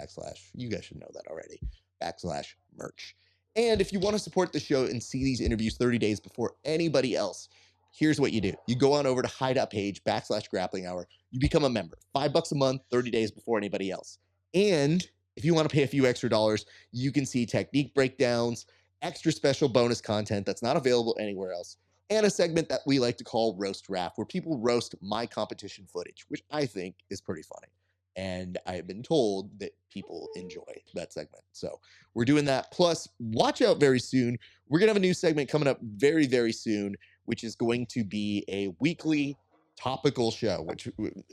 / you guys should know that already, / merch. And if you want to support the show and see these interviews 30 days before anybody else, here's what you do. You go on over to hideout page / grappling hour. You become a member. $5 a month, 30 days before anybody else. And if you want to pay a few extra dollars, you can see technique breakdowns, extra special bonus content that's not available anywhere else, and a segment that we like to call Roast Raf, where people roast my competition footage, which I think is pretty funny. And I have been told that people enjoy that segment. So we're doing that. Plus, watch out very soon. We're going to have a new segment coming up very, very soon, which is going to be a weekly topical show, which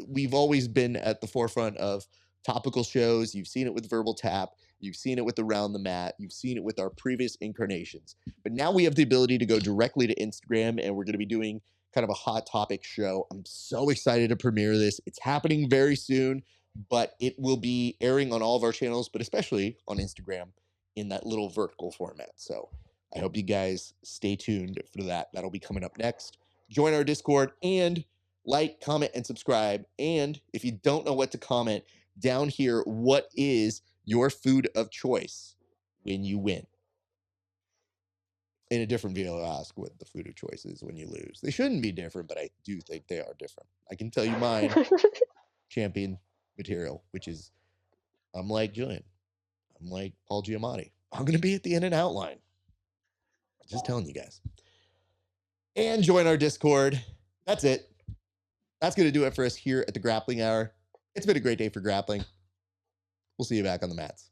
we've always been at the forefront of topical shows. You've seen it with Verbal Tap. You've seen it with Around the Mat. You've seen it with our previous incarnations. But now we have the ability to go directly to Instagram, and we're going to be doing kind of a hot topic show. I'm so excited to premiere this. It's happening very soon, but it will be airing on all of our channels, but especially on Instagram in that little vertical format. So I hope you guys stay tuned for that. That'll be coming up next. Join our Discord and like, comment, and subscribe. And if you don't know what to comment, down here, what is your food of choice when you win? In a different video, I'll ask what the food of choice is when you lose. They shouldn't be different, but I do think they are different. I can tell you mine, champion material, which is, I'm like Gillian. I'm like Paul Giamatti. I'm going to be at the In-N-Out line. Just telling you guys. And join our Discord. That's it. That's going to do it for us here at the Grappling Hour. It's been a great day for grappling. We'll see you back on the mats.